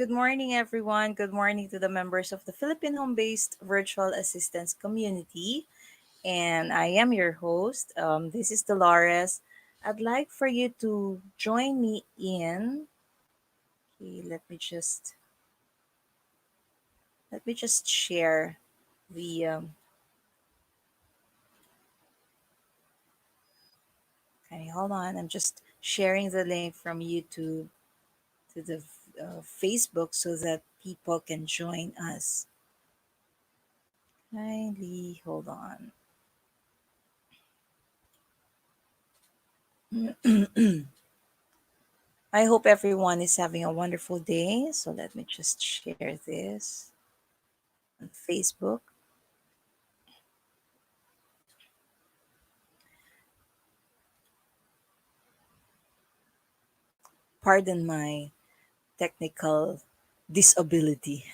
Good morning, everyone. Good morning to the members of the Philippine home based virtual assistance community. And I am your host. This is Dolores. I'd like for you to join me in. Okay, let me just share the. Okay, hold on. I'm just sharing the link from YouTube to the Facebook so that people can join us. Kindly hold on. I hope everyone is having a wonderful day. So let me just share this on Facebook. Pardon my technical disability.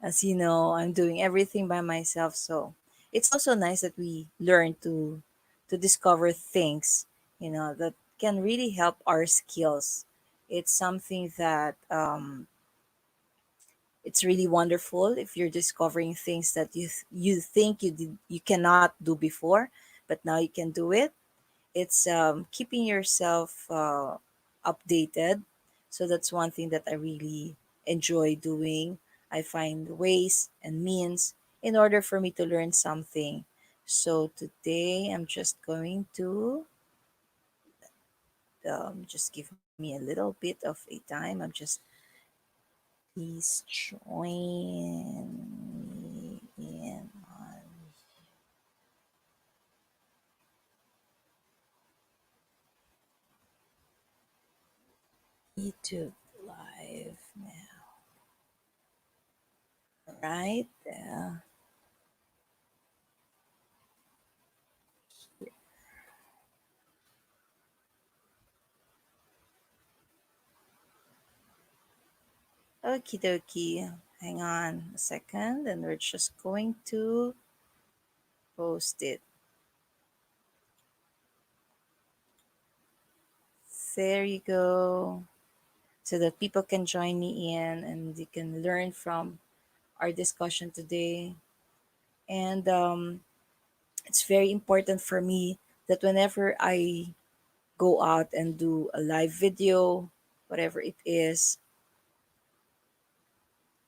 As you know, I'm doing everything by myself. So it's also nice that we learn to discover things, that can really help our skills. It's something that it's really wonderful if you're discovering things that you think you cannot do before, but now you can do it. It's keeping yourself updated. So that's one thing that I really enjoy doing. I find ways and means in order for me to learn something. So today I'm just going to just give me a little bit of a time. I'm just Please join me in on YouTube live now. Right there. Okie dokie. Hang on a second, and we're just going to post it. There you go. So that people can join me in and they can learn from our discussion today. And it's very important for me that whenever I go out and do a live video, whatever it is,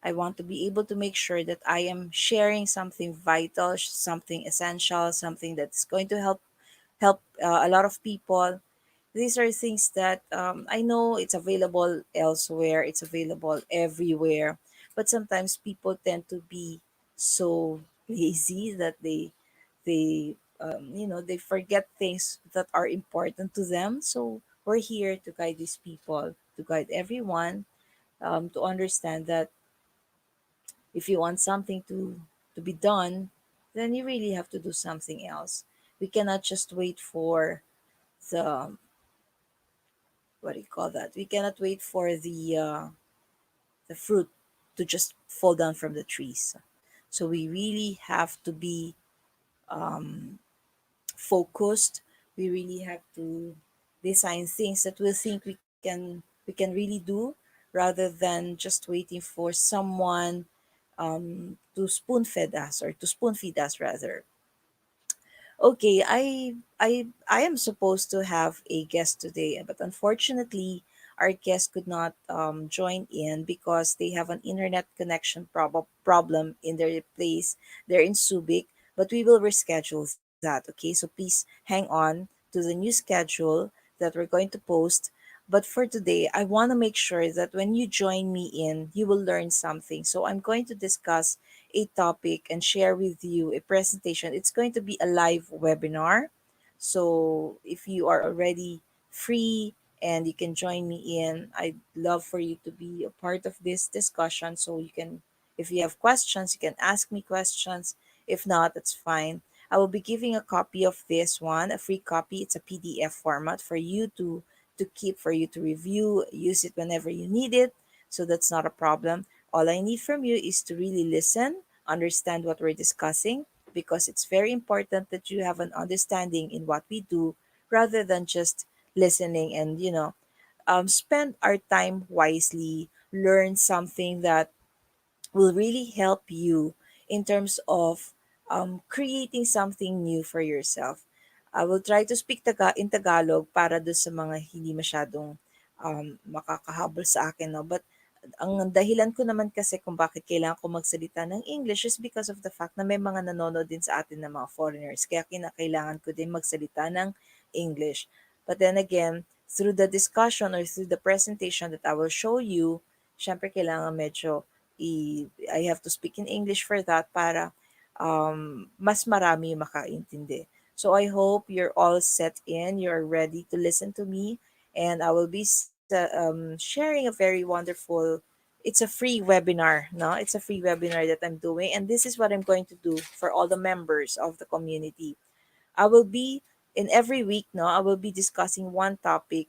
I want to be able to make sure that I am sharing something vital, something essential, something that's going to help a lot of people. These are things that I know it's available elsewhere, it's available everywhere, but sometimes people tend to be so lazy that they forget things that are important to them. So we're here to guide these people, to guide everyone, to understand that if you want something to be done, then you really have to do something else. We cannot just wait for the what do you call that? We cannot wait for the fruit to just fall down from the trees. So we really have to be focused. We really have to design things that we think we can really do, rather than just waiting for someone to spoon fed us, or to spoon feed us rather. Okay, I am supposed to have a guest today, but unfortunately, our guest could not join in because they have an internet connection problem in their place. They're in Subic, but we will reschedule that. Okay, so please hang on to the new schedule that we're going to post. But for today, I want to make sure that when you join me in, you will learn something. So I'm going to discuss a topic and share with you a presentation. It's going to be a live webinar. So if you are already free and you can join me in, I'd love for you to be a part of this discussion. So you can, if you have questions, you can ask me questions. If not, that's fine. I will be giving a copy of this one, a free copy. It's a PDF format for you to keep, for you to review, use it whenever you need it. So that's not a problem. All I need from you is to really listen, understand what we're discussing, because it's very important that you have an understanding in what we do, rather than just listening and spend our time wisely, learn something that will really help you in terms of creating something new for yourself. I will try to speak in Tagalog para do sa mga hindi masyadong makakahabol sa akin, no? But ang dahilan ko naman kasi kung bakit kailangan ko magsalita ng English is because of the fact na may mga nanonood din sa atin ng mga foreigners. Kaya kinakailangan ko din magsalita ng English. But then again, through the discussion or through the presentation that I will show you, syempre kailangan medyo I have to speak in English for that para mas marami yung makaintindi. So I hope you're all set in, you're ready to listen to me, and I will be sharing a very wonderful. It's a free webinar, no? It's a free webinar that I'm doing, and this is what I'm going to do for all the members of the community. I will be in every week, no, I will be discussing one topic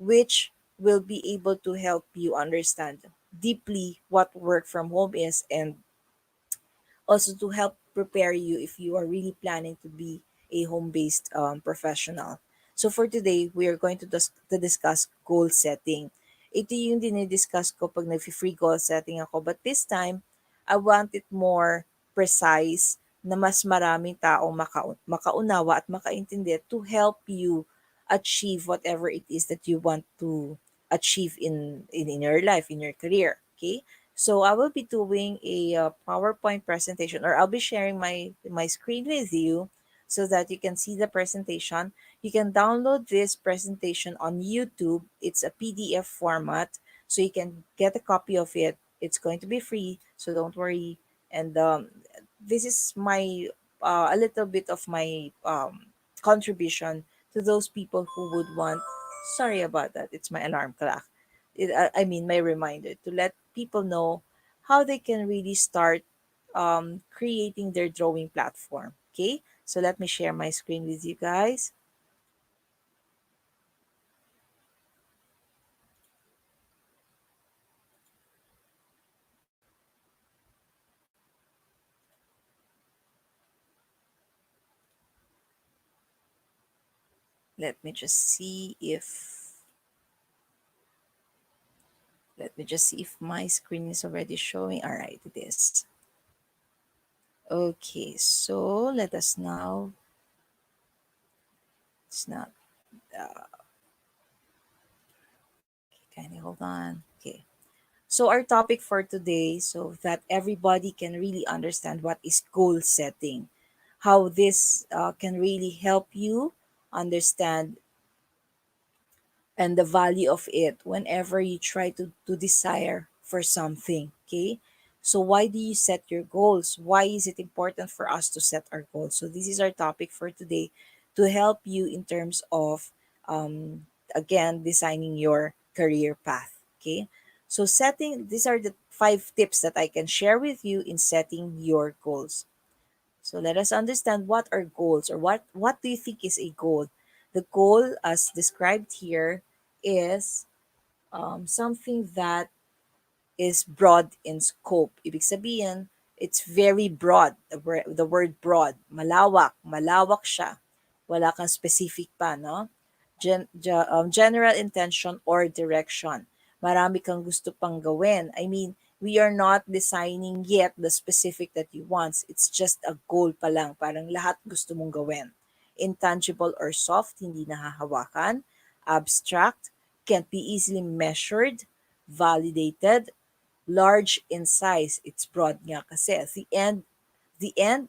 which will be able to help you understand deeply what work from home is, and also to help prepare you if you are really planning to be a home-based professional. So for today, we are going to discuss goal setting. Ito yung dinidiscuss ko pag nag-free goal setting ako. But this time, I want it more precise na mas maraming taong makaunawa at makaintindi to help you achieve whatever it is that you want to achieve in your life, in your career. Okay? So I will be doing a PowerPoint presentation, or I'll be sharing my screen with you so that you can see the presentation. You can download this presentation on YouTube. It's a PDF format, so you can get a copy of it. It's going to be free, so don't worry. And this is my a little bit of my contribution to those people who would want. Sorry about that. It's my alarm clock. I mean, my reminder to let people know how they can really start creating their drawing platform. Okay, so let me share my screen with you guys. Let me just see if let me just see if my screen is already showing. All right, it is. Okay, so let us now. It's not. Kindly hold on. Okay. So our topic for today, so that everybody can really understand what is goal setting, how this can really help you understand and the value of it whenever you try to desire for something. Okay. So why do you set your goals? Why is it important for us to set our goals? So this is our topic for today to help you in terms of again designing your career path. Okay. So setting these are the 5 tips that I can share with you in setting your goals. So let us understand what are goals, or what do you think is a goal? The goal, as described here, is something that is broad in scope. Ibig sabihin, it's very broad. The word broad, malawak, malawak siya. Wala kang specific pa, no? General intention or direction. Marami kang gusto pang gawin. I mean, we are not designing yet the specific that you want. It's just a goal pa lang. Parang lahat gusto mong gawin. Intangible or soft, hindi nahahawakan. Abstract, can't be easily measured, validated, large in size. It's broad nga kasi. The end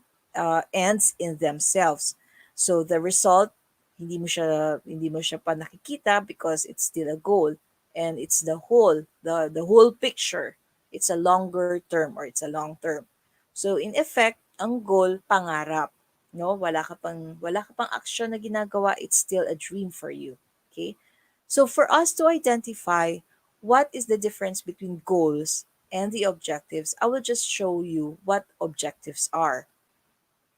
ends in themselves. So the result, hindi mo siya pa nakikita because it's still a goal, and it's the whole picture. It's a longer term, or it's a long term. So in effect, ang goal pangarap, no? Wala ka pang action na ginagawa, it's still a dream for you. Okay? So for us to identify what is the difference between goals and the objectives, I will just show you what objectives are,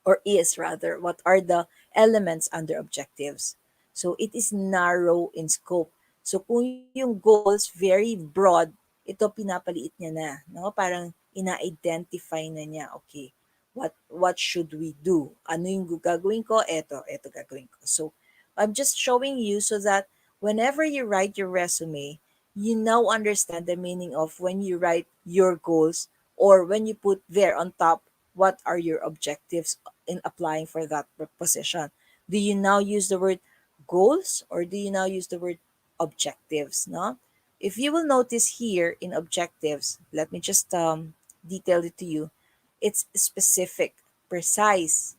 or is rather, what are the elements under objectives. So it is narrow in scope. So kung yung goals very broad, ito pinapaliit niya na, no? Parang ina-identify na niya, okay, what should we do? Ano yung gagawin ko? Eto gagawin ko. So I'm just showing you so that whenever you write your resume, you now understand the meaning of when you write your goals, or when you put there on top what are your objectives in applying for that position. Do you now use the word goals, or do you now use the word objectives? No? If you will notice here in objectives, let me just detail it to you. It's specific, precise,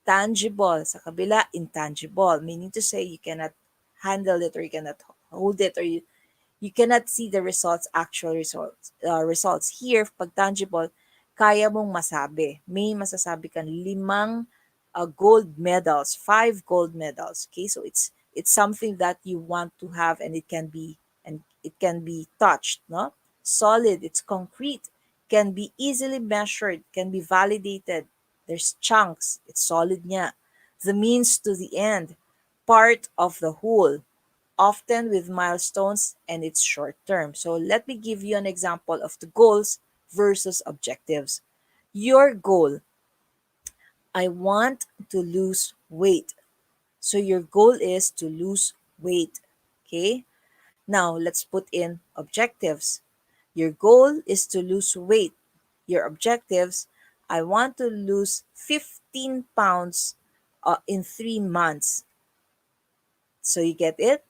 tangible. Sa kabila, intangible. Meaning to say, you cannot handle it, or you cannot hold it, or you cannot see the results, actual results. Here, pag tangible, kaya mong masabi. May masasabi kang 5 gold medals, 5 gold medals. Okay, so it's something that you want to have, and it can be touched, no? Solid, it's concrete, can be easily measured, can be validated. There's chunks, it's solid niya. The means to the end, part of the whole, often with milestones, and it's short term. So let me give you an example of the goals versus objectives. Your goal, I want to lose weight. So your goal is to lose weight. Okay? Now let's put in objectives. Your goal is to lose weight. Your objectives, I want to lose 15 pounds in 3 months. So you get it?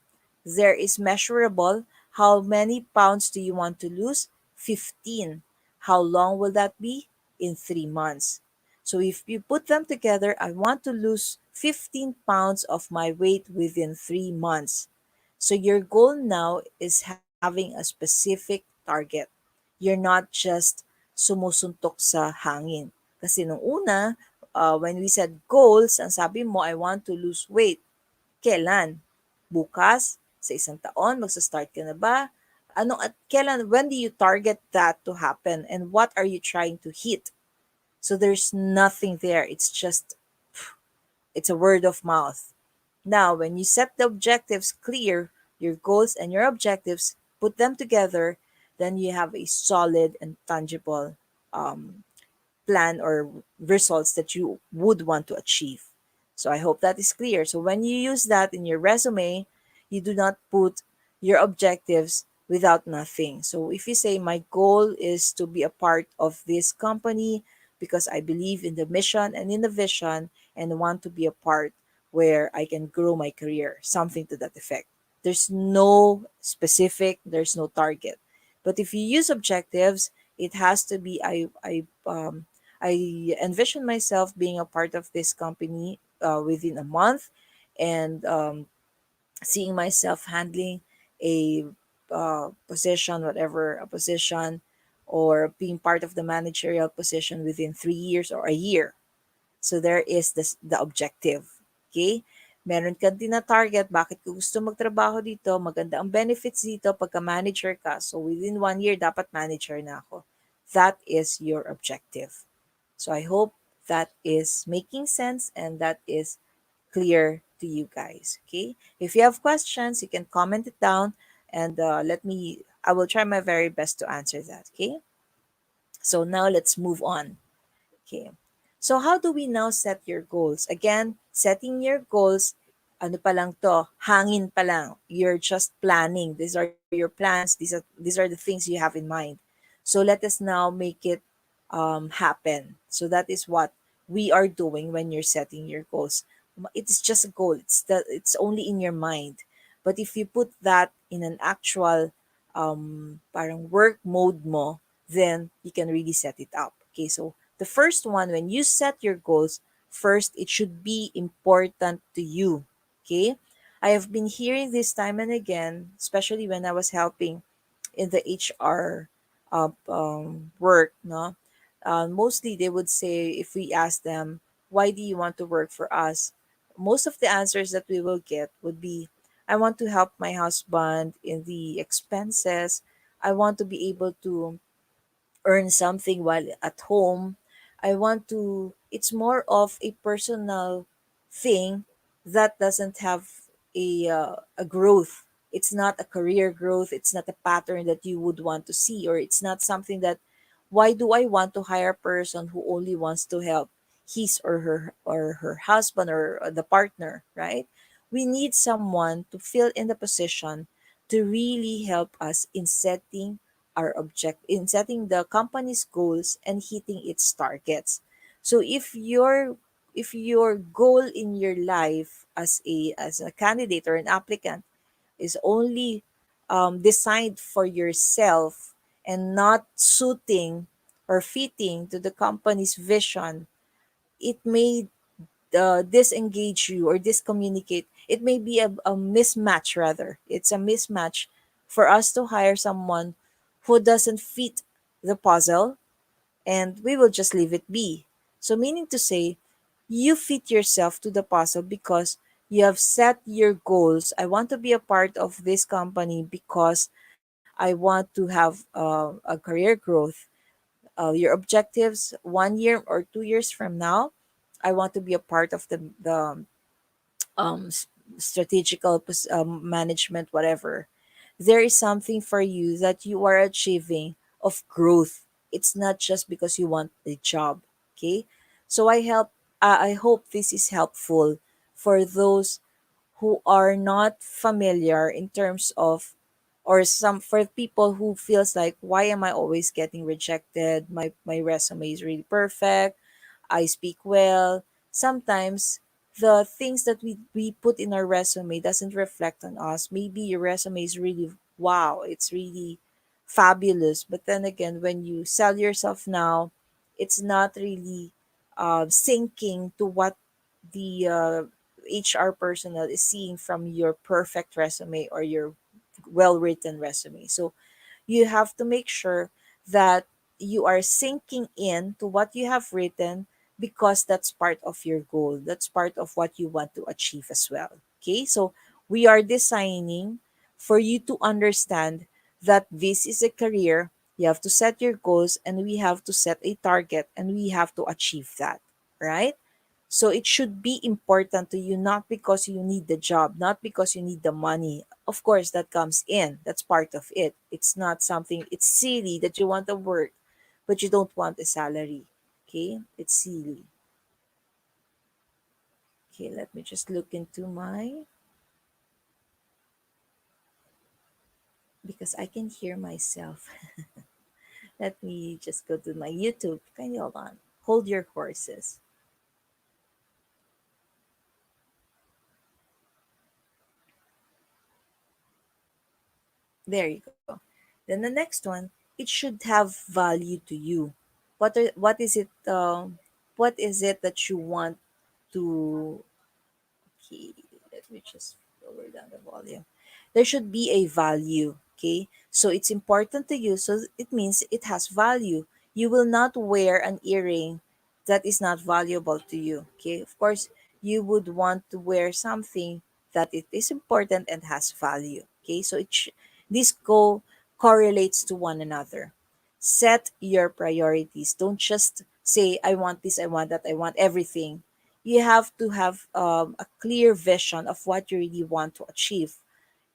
There is measurable. How many pounds do you want to lose? 15. How long will that be? In 3 months. So if you put them together, I want to lose 15 pounds of my weight within 3 months. So your goal now is having a specific target. You're not just sumusuntok sa hangin. Kasi nung una, when we said goals, ang sabi mo, I want to lose weight. Kailan? Bukas? Sa isang taon? Magsa-start ka na ba? Ano at kailan? When do you target that to happen? And what are you trying to hit? So there's nothing there. It's a word of mouth. Now, when you set the objectives clear, your goals and your objectives, put them together, then you have a solid and tangible um, plan or results that you would want to achieve. So I hope that is clear. So when you use that in your resume, you do not put your objectives without nothing. So if you say, my goal is to be a part of this company because I believe in the mission and in the vision and want to be a part where I can grow my career, something to that effect. There's no specific, there's no target. But if you use objectives, it has to be I envision myself being a part of this company within a month, and seeing myself handling a position, whatever a position, or being part of the managerial position within 3 years or a year. So there is the objective. Okay? Meron kang tina-target, bakit ko gusto magtrabaho dito, maganda ang benefits dito pagka manager ka. So within 1 year, dapat manager na ako. That is your objective. So I hope that is making sense and that is clear to you guys. Okay? If you have questions, you can comment it down, and I will try my very best to answer that. Okay? So now let's move on. Okay. So how do we now set your goals? Again, setting your goals, ano pa lang to, hangin pa lang. You're just planning. These are your plans. These are the things you have in mind. So let us now make it happen. So that is what we are doing when you're setting your goals. It is just a goal. It's only in your mind. But if you put that in an actual parang work mode mo, then you can really set it up. Okay, so the first one, when you set your goals, first, it should be important to you. Okay? I have been hearing this time and again, especially when I was helping in the HR work, no? Mostly they would say, if we ask them, why do you want to work for us? Most of the answers that we will get would be, I want to help my husband in the expenses. I want to be able to earn something while at home. It's more of a personal thing that doesn't have a growth. It's not a career growth. It's not a pattern that you would want to see, or it's not something that, why do I want to hire a person who only wants to help his or her husband or the partner, right? We need someone to fill in the position to really help us in setting in setting the company's goals and hitting its targets. So if your goal in your life as a candidate or an applicant is only designed for yourself and not suiting or fitting to the company's vision, it may disengage you or discommunicate. It may be a mismatch, rather. It's a mismatch for us to hire someone who doesn't fit the puzzle, and we will just leave it be. So, meaning to say, you fit yourself to the puzzle because you have set your goals. I want to be a part of this company because I want to have a career growth. Your objectives 1 year or 2 years from now, I want to be a part of the um, s- strategical management, whatever. There is something for you that you are achieving of growth. It's not just because you want a job. Okay, so I hope this is helpful for those who are not familiar in terms of, or some for people who feels like, why am I always getting rejected? My resume is really perfect, I speak well. Sometimes the things that we put in our resume doesn't reflect on us. Maybe your resume is really wow, it's really fabulous. But then again, when you sell yourself now, it's not really syncing to what the HR personnel is seeing from your perfect resume or your well written resume. So you have to make sure that you are sinking in to what you have written, because that's part of your goal. That's part of what you want to achieve as well. Okay, so we are designing for you to understand that this is a career. You have to set your goals, and we have to set a target, and we have to achieve that, right? So it should be important to you, not because you need the job, not because you need the money. Of course, that comes in. That's part of it. It's not something, it's silly that you want to work, but you don't want a salary. Okay? It's silly. Okay, let me just look into my, because I can hear myself. Let me just go to my YouTube. Can you hold on? Hold your horses. There you go. Then the next one, it should have value to you. What is it that you want to, okay, let me just lower down the volume. There should be a value, okay? So it's important to you, so it means it has value. You will not wear an earring that is not valuable to you, okay? Of course, you would want to wear something that it is important and has value, okay? So this correlates to one another. Set your priorities. Don't just say, I want this, I want that, I want everything. You have to have a clear vision of what you really want to achieve.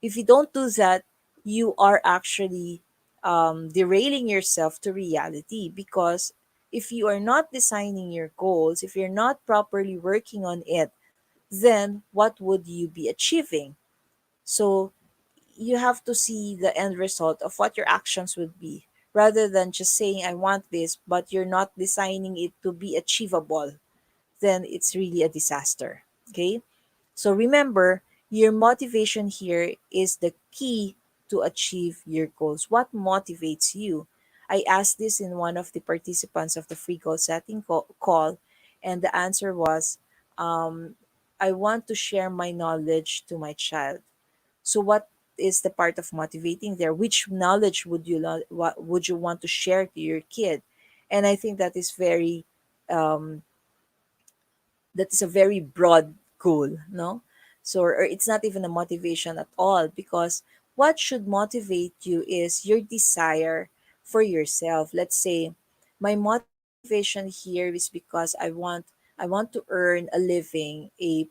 If you don't do that, you are actually derailing yourself to reality, because if you are not designing your goals, if you're not properly working on it, then what would you be achieving? So you have to see the end result of what your actions would be, rather than just saying, I want this, but you're not designing it to be achievable. Then it's really a disaster. Okay? So remember, your motivation here is the key to achieve your goals. What motivates you? I asked this in one of the participants of the free goal setting call, and the answer was, um, I want to share my knowledge to my child. So what is the part of motivating there? Which knowledge what would you want to share to your kid? And I think um, that is a very broad goal, no? So, or it's not even a motivation at all, because what should motivate you is your desire for yourself. Let's say my motivation here is because I want to earn a living, a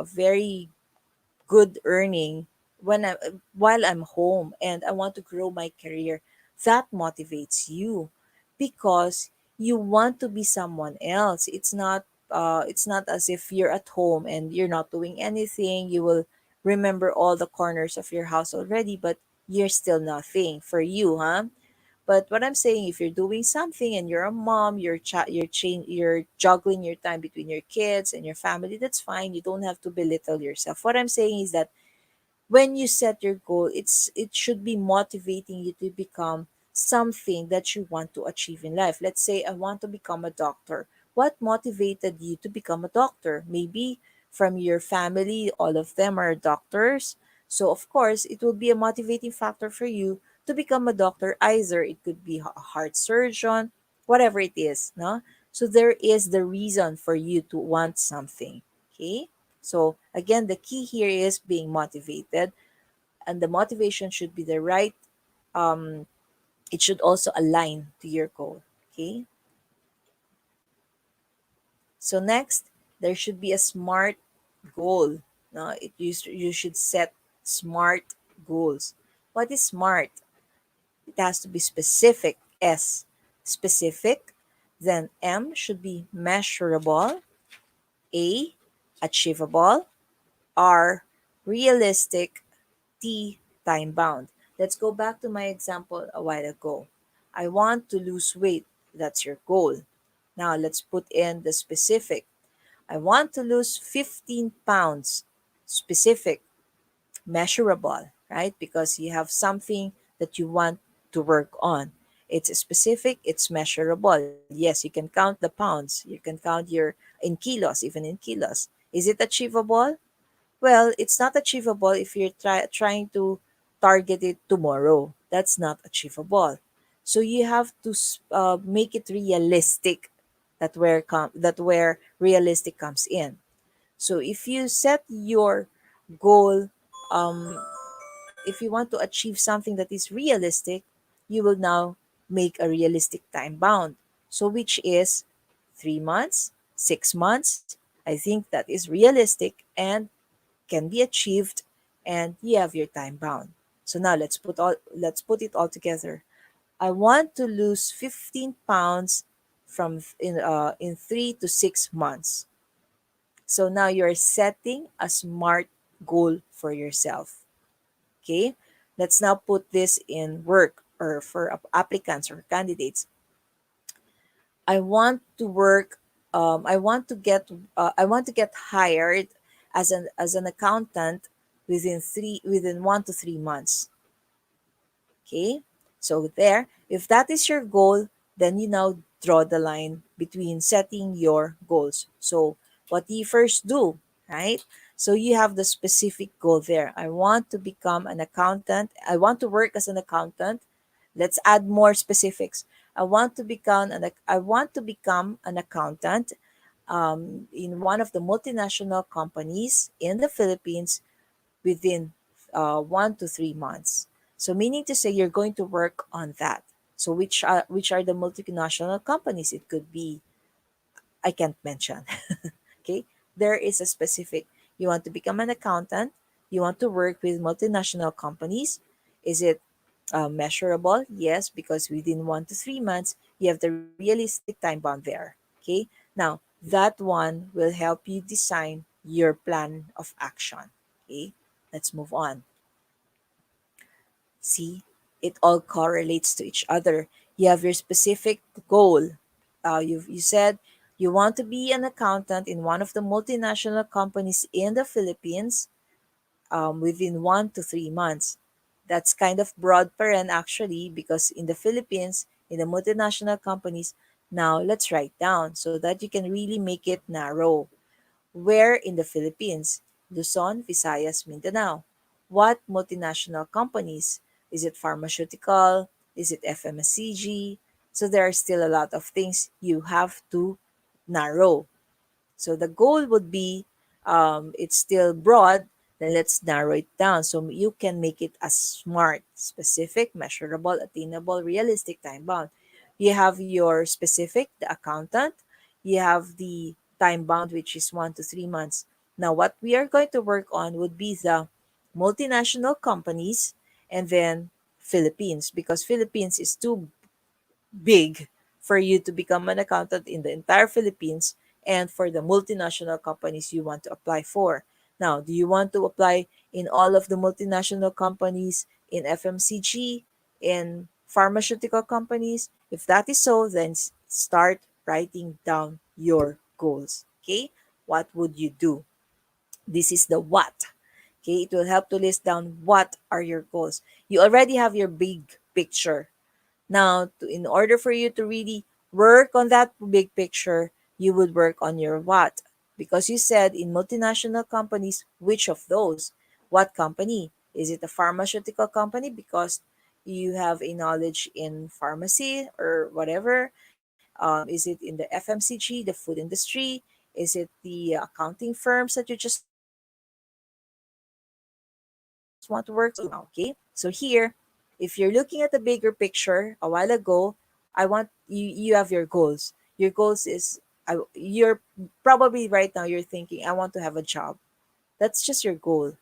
very good earning while I'm home, and I want to grow my career. That motivates you, because you want to be someone else. It's not as if you're at home and you're not doing anything. You will remember all the corners of your house already, but you're still nothing for you, huh? But what I'm saying, if you're doing something and you're a mom, you're juggling your time between your kids and your family, that's fine. You don't have to belittle yourself. What I'm saying is that when you set your goal, it should be motivating you to become something that you want to achieve in life. Let's say I want to become a doctor. What motivated you to become a doctor? Maybe from your family, all of them are doctors. So of course, it will be a motivating factor for you to become a doctor. Either it could be a heart surgeon, whatever it is, no? So there is the reason for you to want something. Okay? So again, the key here is being motivated, and the motivation should be the right. Um, it should also align to your goal. Okay. So next, there should be a SMART goal. No, you should set SMART goals. What is SMART? It has to be specific. S, specific. Then M should be measurable. A, achievable. R, realistic. T, time bound. Let's go back to my example a while ago. I want to lose weight. That's your goal. Now let's put in the specific. I want to lose 15 pounds. Specific, measurable, right? Because you have something that you want to work on. It's specific, it's measurable. Yes, you can count the pounds, you can count your in kilos, even in kilos. Is it achievable? Well, it's not achievable if you're trying to target it tomorrow. That's not achievable. So you have to make it realistic. That where realistic comes in. So if you set your goal, um, if you want to achieve something that is realistic, you will now make a realistic time bound. So which is 3 months, 6 months. I think that is realistic and can be achieved, and you have your time bound. So now let's put it all together. I want to lose 15 pounds in 3 to 6 months. So now you're setting a SMART goal for yourself. Okay? Let's now put this in work or for applicants or candidates. I want to work I want to get hired as an accountant within 1 to 3 months. Okay? So there, if that is your goal, then you now draw the line between setting your goals. So what do you first do, right? So you have the specific goal there. I want to become an accountant. I want to work as an accountant. Let's add more specifics. I want to become an accountant in one of the multinational companies in the Philippines within 1 to 3 months. So meaning to say you're going to work on that. So which are the multinational companies? It could be, I can't mention. Okay, there is a specific. You want to become an accountant. You want to work with multinational companies. Is it measurable? Yes, because within 1 to 3 months, you have the realistic time bound there. Okay, now that one will help you design your plan of action. Okay, let's move on. See, it all correlates to each other. You have your specific goal. You said you want to be an accountant in one of the multinational companies in the Philippines within 1 to 3 months. That's kind of broad parent actually, because in the Philippines, in the multinational companies, now let's write down so that you can really make it narrow. Where in the Philippines? Luzon, Visayas, Mindanao. What multinational companies? Is it pharmaceutical? Is it FMCG? So there are still a lot of things you have to narrow. So the goal would be, it's still broad, then let's narrow it down so you can make it as SMART, specific, measurable, attainable, realistic, time bound. You have your specific, the accountant, you have the time bound, which is 1 to 3 months. Now, what we are going to work on would be the multinational companies and then Philippines, because Philippines is too big for you to become an accountant in the entire Philippines and for the multinational companies you want to apply for. Now, do you want to apply in all of the multinational companies, in FMCG, in pharmaceutical companies? If that is so, then start writing down your goals. Okay? What would you do? This is the what. Okay? It will help to list down what are your goals. You already have your big picture. Now, in order for you to really work on that big picture, you would work on your what. Because you said in multinational companies, which of those? What company? Is it a pharmaceutical company because you have a knowledge in pharmacy or whatever? Is it in the FMCG, the food industry? Is it the accounting firms that you just want to work? So you have to really narrow down what you want to work to now, okay? So here, if you're looking at the bigger picture a while ago, I want you have your goals. Your goals is you're probably right now you're thinking I want to have a job. That's just your goal.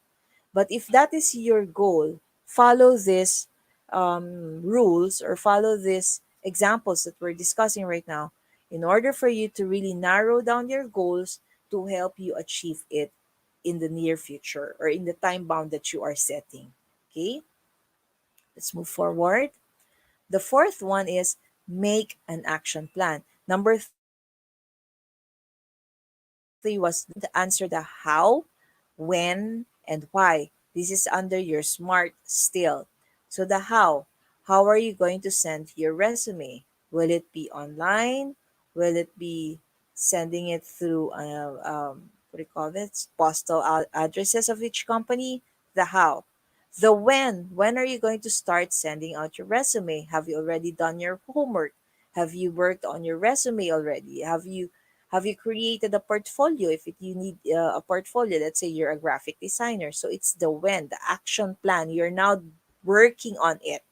But if that is your goal, follow these rules or follow these examples that we're discussing right now in order for you to really narrow down your goals to help you achieve it in the near future or in the time bound that you are setting. Okay, let's move forward. The fourth one is make an action plan. Number three was to answer the how, when, and why. This is under your SMART still. So the how are you going to send your resume? Will it be online? Will it be sending it through what do you call this? Postal addresses of each company? The how. The when are you going to start sending out your resume? Have you already done your homework? Have you worked on your resume already? Have you created a portfolio if you need a portfolio? Let's say you're a graphic designer. So it's the when, the action plan. You're now working on it.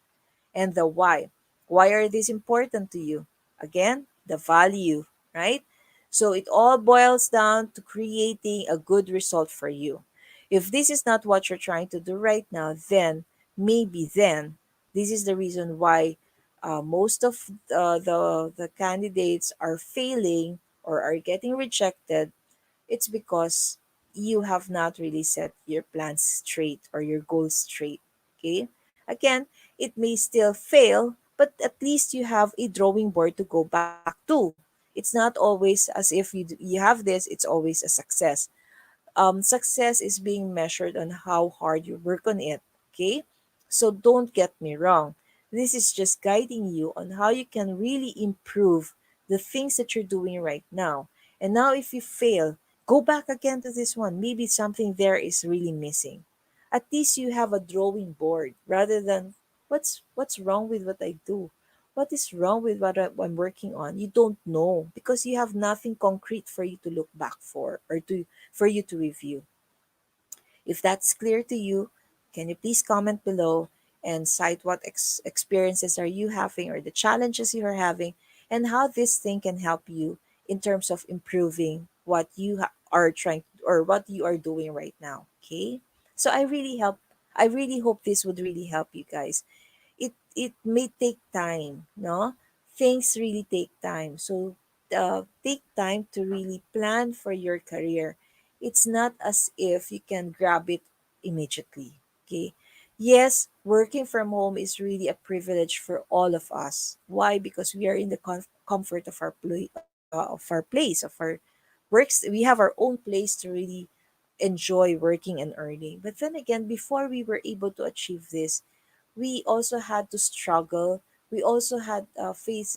And the why. Why are these important to you? Again, the value, right? So it all boils down to creating a good result for you. If this is not what you're trying to do right now, then maybe then this is the reason why most of the candidates are failing or are getting rejected. It's because you have not really set your plans straight or your goals straight. Okay? Again, it may still fail, but at least you have a drawing board to go back to. It's not always as if you have this, it's always a success. Success is being measured on how hard you work on it. Okay? So don't get me wrong. This is just guiding you on how you can really improve the things that you're doing right now. And now, if you fail, go back again to this one. Maybe something there is really missing. At least you have a drawing board rather than what's wrong with what I do. What is wrong with what I'm working on? You don't know because you have nothing concrete for you to look back for you to review. If that's clear to you, can you please comment below and cite what experiences are you having or the challenges you are having and how this thing can help you in terms of improving what you are trying or what you are doing right now, okay? So I really hope this would really help you guys. It may take time, no? Things really take time. So take time to really plan for your career. It's not as if you can grab it immediately. Okay. Yes, working from home is really a privilege for all of us. Why? Because we are in the comfort of of our place, of our works. We have our own place to really enjoy working and earning. But then again, before we were able to achieve this, we also had to struggle. We also had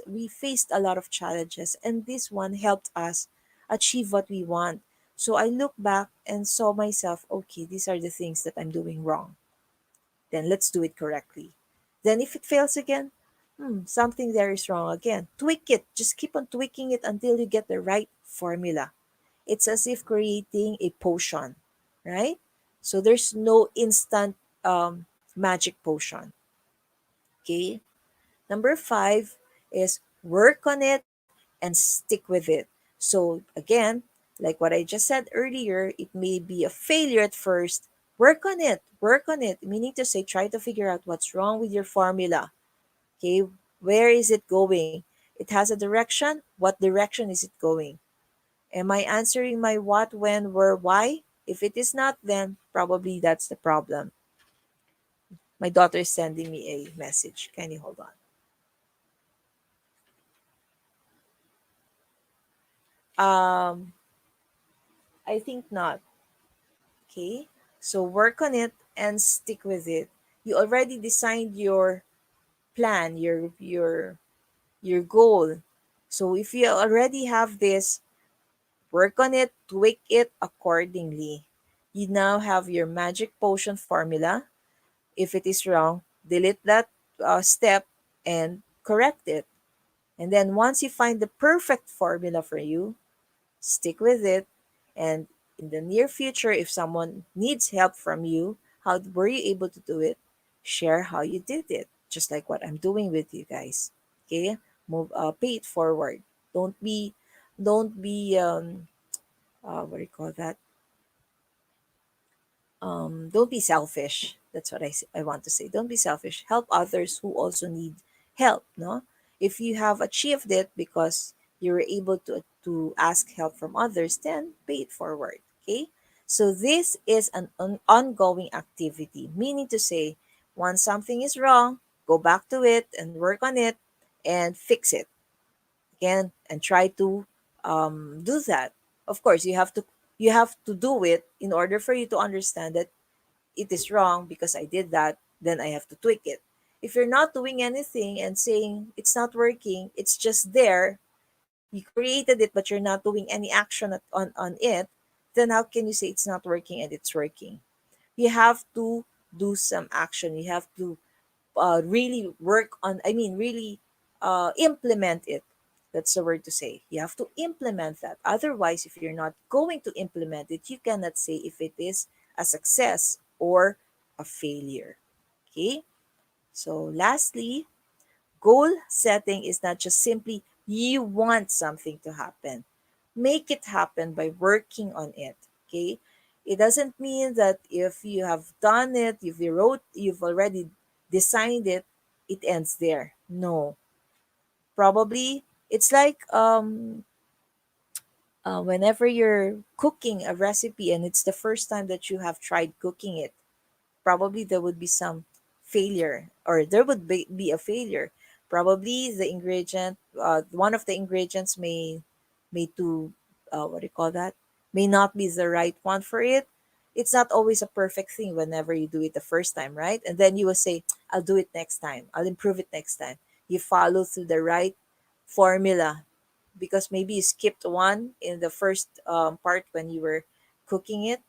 we faced a lot of challenges, and this one helped us achieve what we want. So I look back and saw myself, okay, these are the things that I'm doing wrong. Then let's do it correctly. Then if it fails again, something there is wrong again. Tweak it. Just keep on tweaking it until you get the right formula. It's as if creating a potion, right? So there's no instant magic potion. Okay. Number five is work on it and stick with it. So again, like what I just said earlier, it may be a failure at first. Work on it, meaning to say, try to figure out what's wrong with your formula. Okay, where is it going? It has a direction. What direction is it going? Am I answering my what, when, where, why? If it is not, then probably that's the problem. My daughter is sending me a message. Can you hold on? I think not. Okay. So work on it and stick with it. You already designed your plan, your goal. So if you already have this, work on it, tweak it accordingly. You now have your magic potion formula. If it is wrong, delete that step and correct it. And then once you find the perfect formula for you, stick with it. And in the near future, if someone needs help from you, how were you able to do it? Share how you did it, just like what I'm doing with you guys. Okay, pay it forward. Don't be, don't be what do you call that? Don't be selfish. That's what I want to say. Don't be selfish. Help others who also need help. No, if you have achieved it because you were able to ask help from others, then pay it forward. Okay. So this is an ongoing activity, meaning to say, once something is wrong, go back to it and work on it and fix it again and try to do that. Of course, you have to do it in order for you to understand that it is wrong because I did that, then I have to tweak it. If you're not doing anything and saying it's not working, it's just there, you created it, but you're not doing any action on it, then how can you say it's not working and it's working? You have to do some action. You have to really work on, I mean, really implement it. That's the word to say. You have to implement that. Otherwise, if you're not going to implement it, you cannot say if it is a success or a failure. Okay? So, lastly, goal setting is not just simply you want something to happen. Make it happen by working on it. Okay? It doesn't mean that if you have done it, if you wrote, you've already designed it, it ends there. No. Probably it's like whenever you're cooking a recipe and it's the first time that you have tried cooking it, probably there would be some failure or there would be a failure. Probably the ingredient, one of the ingredients may to what do you call that, may not be the right one for it. It's not always a perfect thing whenever you do it the first time, right? And then you will say, I'll do it next time, I'll improve it next time. You follow through the right formula because maybe you skipped one in the first part when you were cooking it,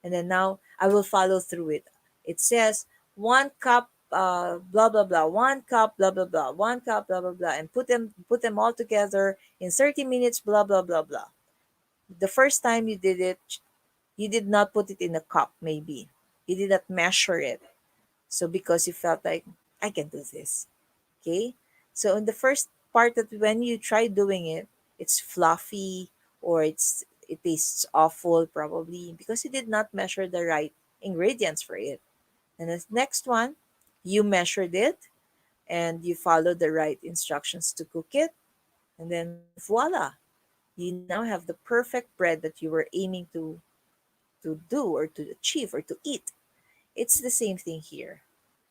and then now I will follow through it. It says 1 cup blah blah blah, 1 cup blah blah blah, 1 cup blah blah blah, and put them all together in 30 minutes blah blah blah blah. The first time you did it, you did not put it in a cup, maybe you did not measure it. So because you felt like I can do this. Okay. So in the first part, that when you try doing it, it's fluffy or it tastes awful probably because you did not measure the right ingredients for it. And the next one, you measured it and you followed the right instructions to cook it, and then voila, you now have the perfect bread that you were aiming to do or to achieve or to eat. It's the same thing here.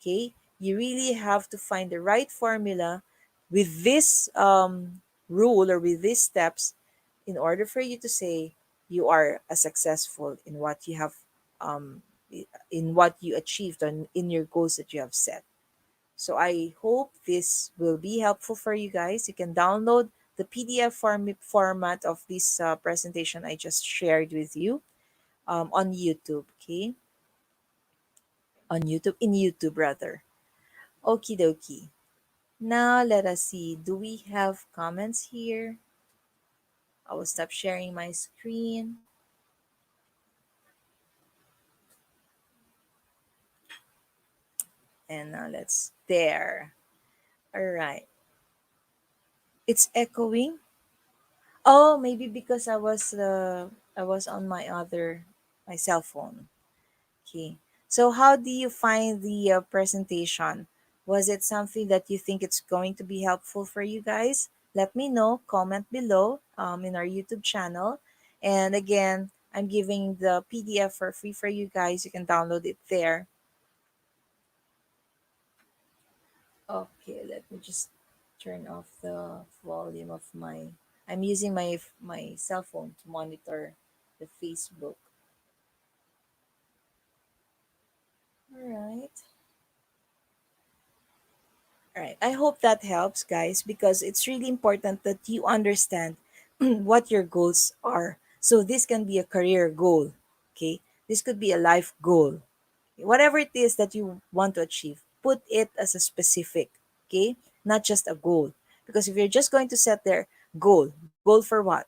Okay? You really have to find the right formula with this rule or with these steps in order for you to say you are a successful in what you have um, in what you achieved and in your goals that you have set. So I hope this will be helpful for you guys. You can download the PDF format of this presentation I just shared with you on YouTube. Okay, on YouTube, in YouTube rather. Okie dokie. Now let us see. Do we have comments here? I will stop sharing my screen. And now let's there. All right. It's echoing. Oh, maybe because I was on my cell phone. Okay. So how do you find the presentation? Was it something that you think it's going to be helpful for you guys? Let me know. Comment below in our YouTube channel. And again, I'm giving the PDF for free for you guys. You can download it there. Okay, let me just turn off the volume of my. I'm using my cell phone to monitor the Facebook. All right. All right. I hope that helps, guys, because it's really important that you understand what your goals are. So this can be a career goal, okay? This could be a life goal. Whatever it is that you want to achieve, put it as a specific, okay? Not just a goal. Because if you're just going to set there goal for what?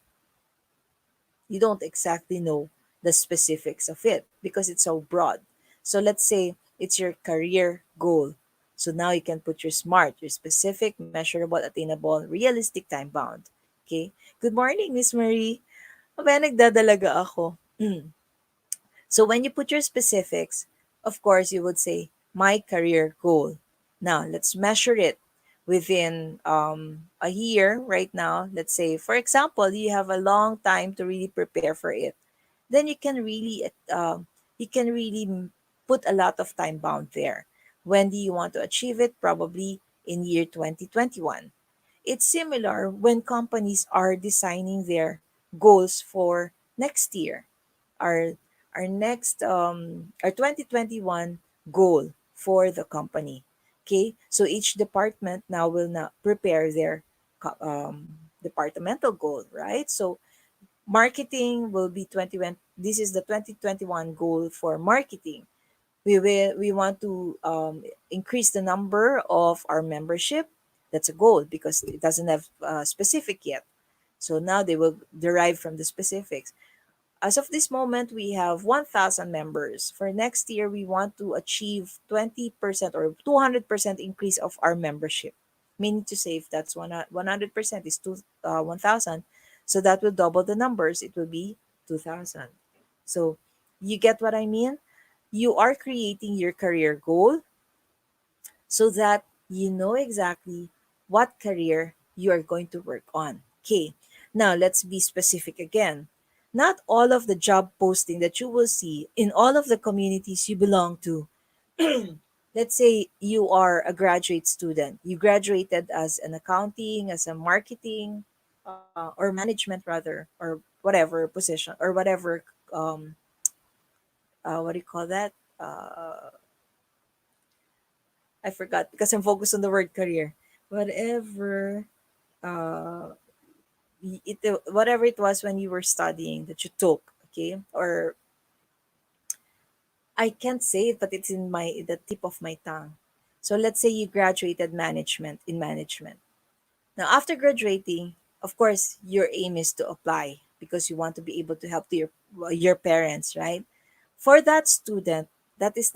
You don't exactly know the specifics of it because it's so broad. So let's say it's your career goal. So now you can put your SMART, your specific, measurable, attainable, realistic, time bound. Okay? Good morning, Miss Marie. Aba, nagdadalaga ako. So when you put your specifics, of course, you would say, my career goal. Now, let's measure it within a year right now. Let's say, for example, you have a long time to really prepare for it. Then you can really put a lot of time bound there. When do you want to achieve it? Probably in year 2021. It's similar when companies are designing their goals for next year. Our our 2021 goal for the company. Okay? So each department now will now prepare their departmental goal, right? So marketing will be 21. This is the 2021 goal for marketing. We want to increase the number of our membership. That's a goal because it doesn't have specific yet. So now they will derive from the specifics. As of this moment, we have 1,000 members. For next year, we want to achieve 20% or 200% increase of our membership. Meaning to say, if that's 100% is 1,000, so that will double the numbers. It will be 2,000. So you get what I mean? You are creating your career goal so that you know exactly what career you are going to work on. Okay, now let's be specific again. Not all of the job posting that you will see in all of the communities you belong to. Let's say you are a graduate student. You graduated as an accounting, as a marketing, or management rather, or whatever position or whatever what do you call that? I forgot because I'm focused on the word career. Whatever uh whatever it was when you were studying that you took, okay? Or I can't say it, but it's in the tip of my tongue. So let's say you graduated management in management. Now after graduating, of course, your aim is to apply because you want to be able to help to your parents, right? For that student, that is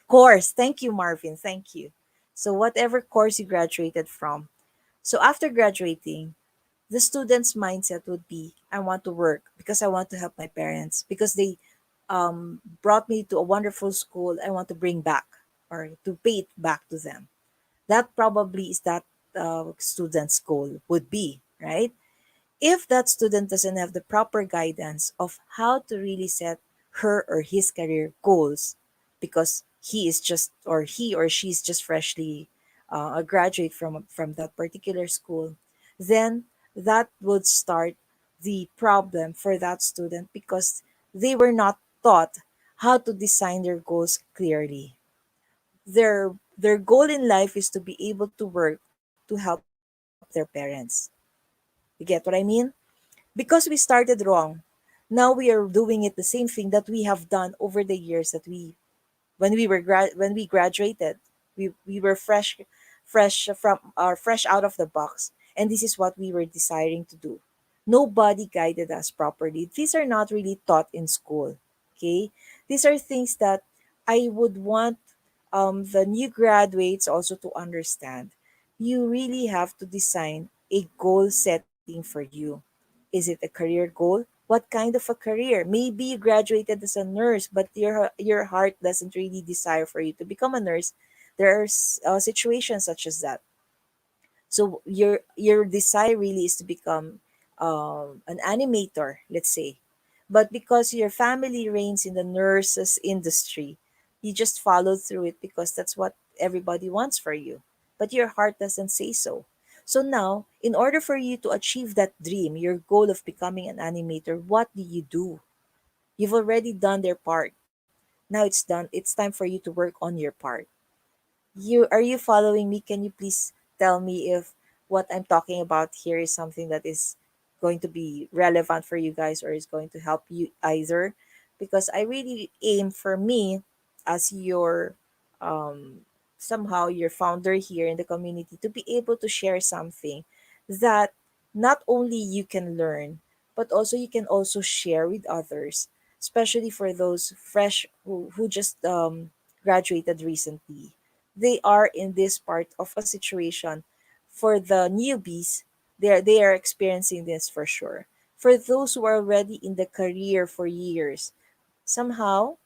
course. Thank you, Marvin. Thank you. So whatever course you graduated from. So after graduating, the student's mindset would be, I want to work because I want to help my parents because they brought me to a wonderful school. I want to bring back or to pay it back to them. That probably is that student's goal would be, right? If that student doesn't have the proper guidance of how to really set her or his career goals, because he is just or he or she's just freshly a graduate from that particular school, then that would start the problem for that student because they were not taught how to design their goals clearly. Their goal in life is to be able to work to help their parents. You get what I mean? Because we started wrong, now we are doing it the same thing that we have done over the years that when we graduated. We were fresh out of the box, and this is what we were desiring to do. Nobody guided us properly. These are not really taught in school. Okay, these are things that I would want the new graduates also to understand. You really have to design a goal setting for you. Is it a career goal? What kind of a career? Maybe you graduated as a nurse, but your heart doesn't really desire for you to become a nurse. There are situations such as that. So your desire really is to become an animator, let's say. But because your family reigns in the nurses industry, you just follow through it because that's what everybody wants for you. But your heart doesn't say so. So now, in order for you to achieve that dream, your goal of becoming an animator, what do you do? You've already done their part. Now it's done. It's time for you to work on your part. You following me? Can you please tell me if what I'm talking about here is something that is going to be relevant for you guys or is going to help you either? Because I really aim for me as your um somehow your founder here in the community to be able to share something that not only you can learn but also you can also share with others, especially for those fresh who just graduated recently. They are in this part of a situation. For the newbies, they are experiencing this for sure. For those who are already in the career for years, somehow,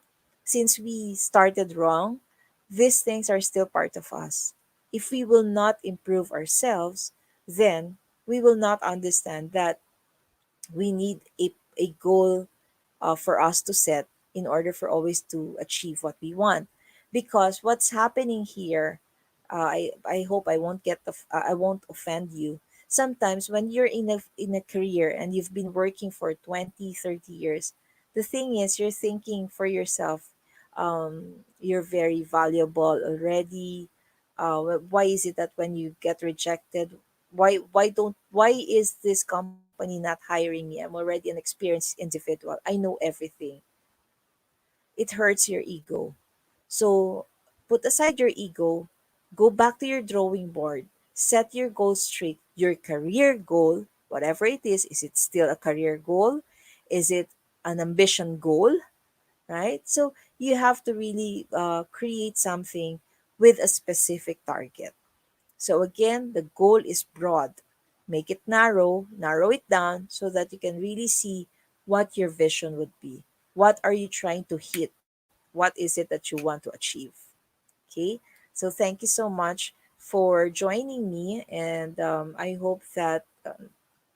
since we started wrong, these things are still part of us. If we will not improve ourselves, then we will not understand that we need a goal for us to set in order for always to achieve what we want. Because what's happening here, I hope I won't offend you. Sometimes when you're in a career and you've been working for 20, 30 years, the thing is you're thinking for yourself, you're very valuable already. Why is it that when you get rejected, why is this company not hiring me? I'm already an experienced individual. I know everything. It hurts your ego. So put aside your ego, go back to your drawing board, set your goals straight. Your career goal, whatever it is it still a career goal? Is it an ambition goal? Right? So you have to really create something with a specific target. So again, the goal is broad. Make it narrow it down so that you can really see what your vision would be. What are you trying to hit? What is it that you want to achieve? Okay, so thank you so much for joining me, and I hope that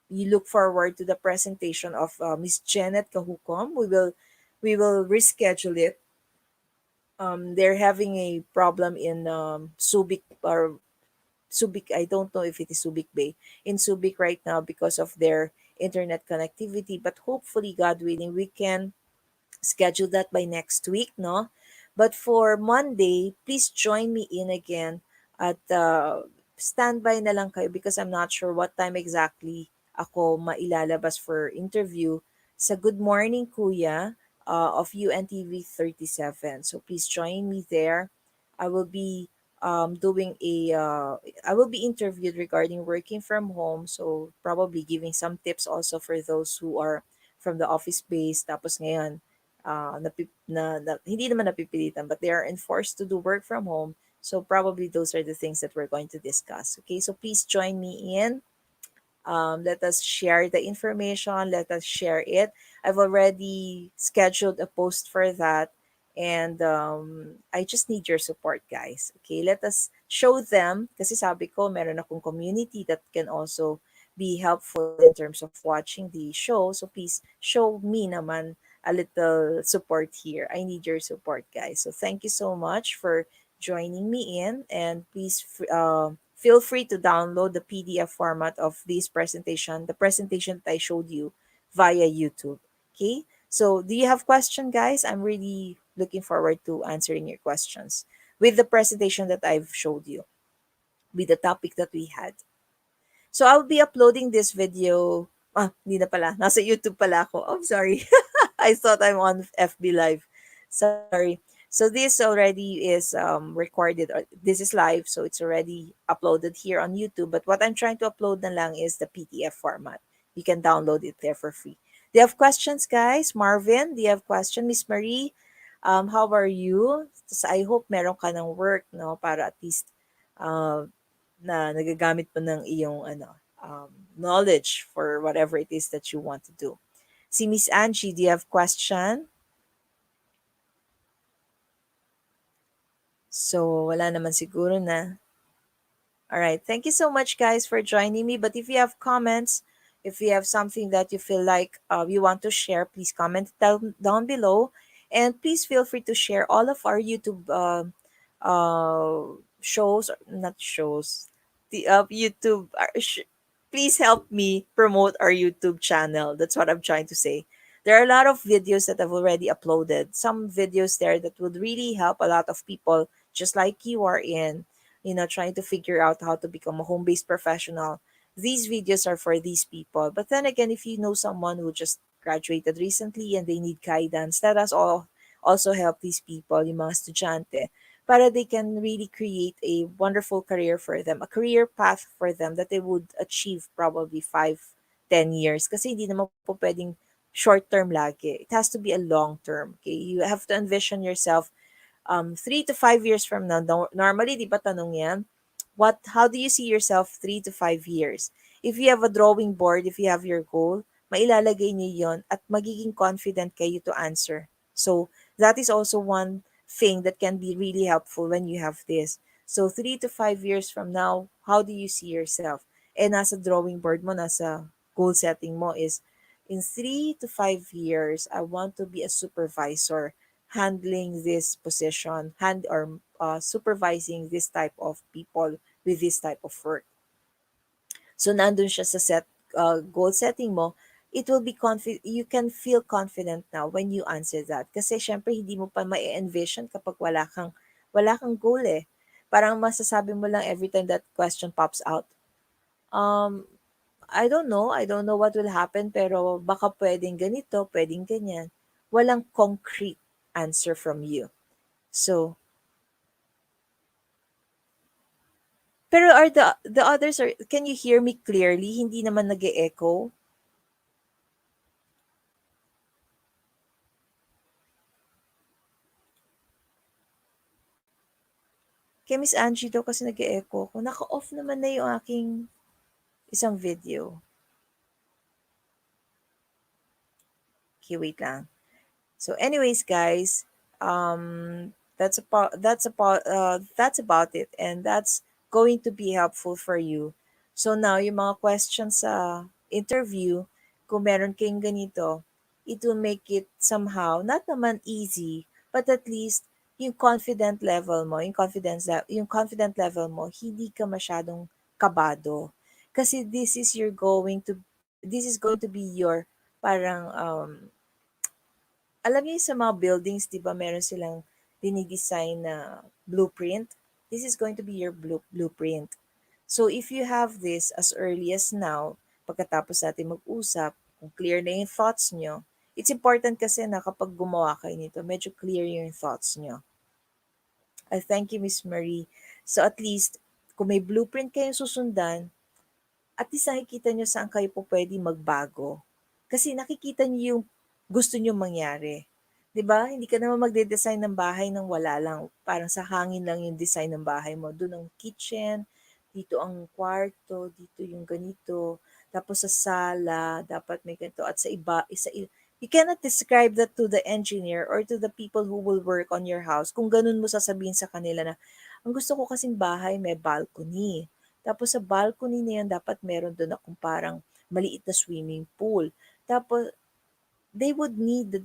you look forward to the presentation of Miss Janet Kahukom. We will reschedule it. They're having a problem in Subic or Subic. I don't know if it is Subic Bay in Subic right now because of their internet connectivity. But hopefully, God willing, we can schedule that by next week, no? But for Monday, please join me in again at standby na lang kayo because I'm not sure what time exactly ako mailalabas for interview sa Good Morning Kuya of UNTV 37. So please join me there. I will be doing I will be interviewed regarding working from home. So probably giving some tips also for those who are from the office base. Tapos ngayon, hindi naman napipilitan, but they are enforced to do work from home. So probably those are the things that we're going to discuss. Okay, so please join me in. Let us share the information. Let us share it. I've already scheduled a post for that. And I just need your support, guys. Okay, let us show them. Kasi sabi ko, meron akong community that can also be helpful in terms of watching the show. So please show me naman a little support here. I need your support, guys. So thank you so much for joining me in. And please feel free to download the PDF format of this presentation, the presentation that I showed you via YouTube. Okay? So, do you have question, guys? I'm really looking forward to answering your questions with the presentation that I've showed you, with the topic that we had. So, I'll be uploading this video. Hindi na pala. Nasa YouTube pala ako. Oh, sorry. I thought I'm on FB Live. Sorry. So this already is recorded. Or this is live, so it's already uploaded here on YouTube. But what I'm trying to upload na lang is the PDF format. You can download it there for free. Do you have questions, guys? Marvin, do you have question? Miss Marie, how are you? I hope meron ka ng work, no? Para at least uh, na nagagamit mo ng iyong knowledge for whatever it is that you want to do. Si Miss Angie, do you have question? So, wala naman siguro na. All right. Thank you so much, guys, for joining me. But if you have comments, If you have something that you feel like you want to share, please comment down below. And please feel free to share all of our YouTube shows, not shows, the YouTube. Please help me promote our YouTube channel. That's what I'm trying to say. There are a lot of videos that I've already uploaded. Some videos there that would really help a lot of people, just like you are in, trying to figure out how to become a home-based professional. These videos are for these people. But then again, if you know someone who just graduated recently and they need guidance, let us all also help these people, yung mga estudyante, para they can really create a wonderful career for them, a career path for them that they would achieve probably 5, 10 years. Kasi hindi naman po pwedeng short term lagi. It has to be a long term. Okay? You have to envision yourself 3 to 5 years from now. Normally, di ba tanong yan? How do you see yourself 3 to 5 years? If you have a drawing board, if you have your goal, mailalagay niyo yon at magiging confident kayo to answer. So, that is also one thing that can be really helpful when you have this. So, 3 to 5 years from now, how do you see yourself? And nasa drawing board mo, nasa goal setting mo is, in 3 to 5 years, I want to be a supervisor handling this position, or supervising this type of people with this type of work. So nandun siya sa goal setting mo, it will be you can feel confident now when you answer that. Kasi syempre hindi mo pa ma-envision kapag wala kang goal eh. Parang masasabi mo lang every time that question pops out. Um, I don't know what will happen, pero baka pwedeng ganito, pwedeng ganyan. Walang concrete answer from you. So, pero are the others are can you hear me clearly? Hindi naman nag-e-echo? Kay Miss Angie daw kasi nag-e-echo ako. Naka-off naman na yung aking isang video. Okay, wait lang. So anyways, guys, that's about it, and that's going to be helpful for you. So now, yung mga questions sa interview, kung meron kayong ganito, it will make it somehow not naman easy, but at least yung confident level mo, hindi ka masyadong kabado. Kasi this is going to be your parang alam niyo yung sa mga buildings, 'di ba, meron silang dinidesign na blueprint? This is going to be your blueprint. So if you have this as early as now, pagkatapos natin mag-usap, kung clear na yung thoughts nyo, it's important kasi na kapag gumawa kayo nito, medyo clear yung thoughts nyo. I thank you, Miss Marie. So at least, kung may blueprint kayong susundan, at least nakikita nyo saan kayo po pwede magbago. Kasi nakikita nyo yung gusto nyo mangyari. 'Di ba? Hindi ka naman magde-design ng bahay nang wala lang. Parang sa hangin lang yung design ng bahay mo. Doon ang kitchen, dito ang kwarto, dito yung ganito. Tapos sa sala, dapat may ganito. At sa you cannot describe that to the engineer or to the people who will work on your house kung ganun mo sasabihin sa kanila na, ang gusto ko kasing bahay may balcony. Tapos sa balcony na yan, dapat meron doon akong parang maliit na swimming pool. Tapos, they would need the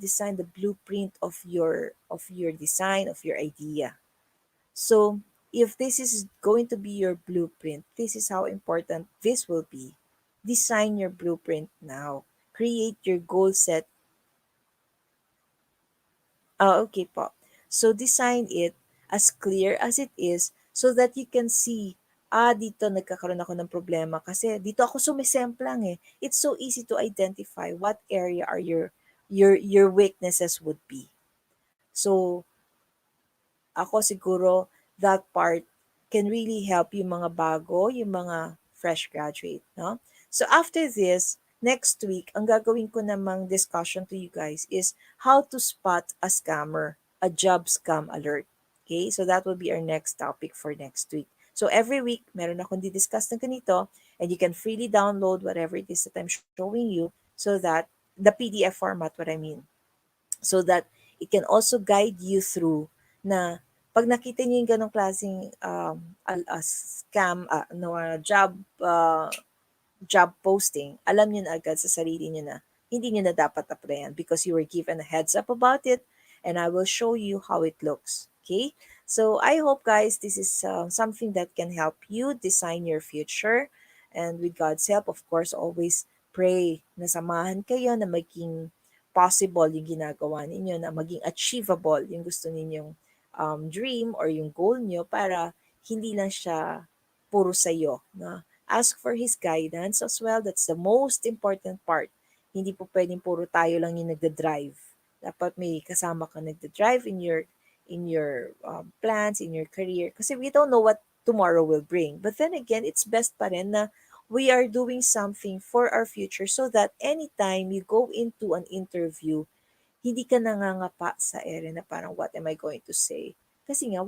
blueprint of your design, of your idea. So, if this is going to be your blueprint, this is how important this will be. Design your blueprint now. Create your goal set. Okay po. So, design it as clear as it is so that you can see, dito nagkakaroon ako ng problema kasi dito ako sumisemplang eh. It's so easy to identify what area are your weaknesses would be. So, ako siguro that part can really help yung mga bago, yung mga fresh graduate, no? So after this, next week, ang gagawin ko namang discussion to you guys is how to spot a scammer, a job scam alert. Okay? So that will be our next topic for next week. So every week, meron akong di-discuss ng ganito, and you can freely download whatever it is that I'm showing you, so that the PDF format, what I mean, so that it can also guide you through na pag nakita niyo yung ganong klaseng scam, no, job job posting, alam niyo na agad sa sarili niyo na hindi niyo na dapat applyan because you were given a heads up about it, and I will show you how it looks. Okay? So I hope, guys, this is something that can help you design your future. And with God's help, of course, always pray na samahan kayo na maging possible yung ginagawa ninyo, na maging achievable yung gusto ninyong dream or yung goal nyo, para hindi lang siya puro sa'yo. No? Ask for His guidance as well. That's the most important part. Hindi po pwedeng puro tayo lang yung nagda-drive. Dapat may kasama ka nagda-drive in your plans, in your career. Kasi we don't know what tomorrow will bring. But then again, it's best pa rin na we are doing something for our future so that anytime you go into an interview, hindi ka nangangapa sa ere na parang what am I going to say? Kasi nga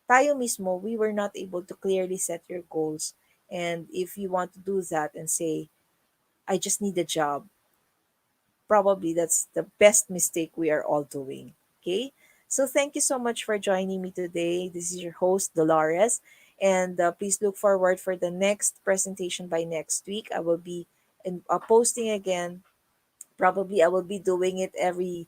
tayo mismo, we were not able to clearly set your goals. And if you want to do that and say, I just need a job, probably that's the best mistake we are all doing. Okay? So thank you so much for joining me today. This is your host, Dolores. And please look forward for the next presentation by next week. I will be posting again. Probably I will be doing it every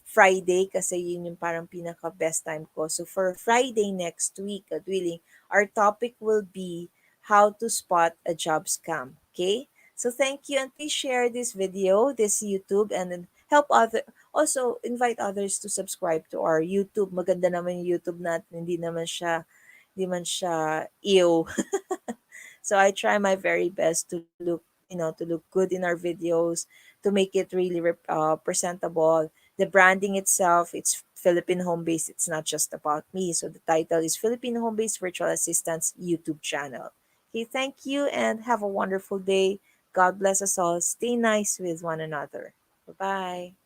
Friday kasi yun yung parang pinaka best time ko. So for Friday next week, God willing, our topic will be how to spot a job scam. Okay? So thank you, and please share this video, this YouTube, and then also invite others to subscribe to our YouTube. Maganda naman yung YouTube natin, hindi man siya ew. So I try my very best to look good in our videos, to make it really presentable. The branding itself, it's Philippine home based. It's not just about me. So the title is Philippine home based virtual assistants YouTube channel. Okay, thank you and have a wonderful day. God bless us all. Stay nice with one another. Bye bye.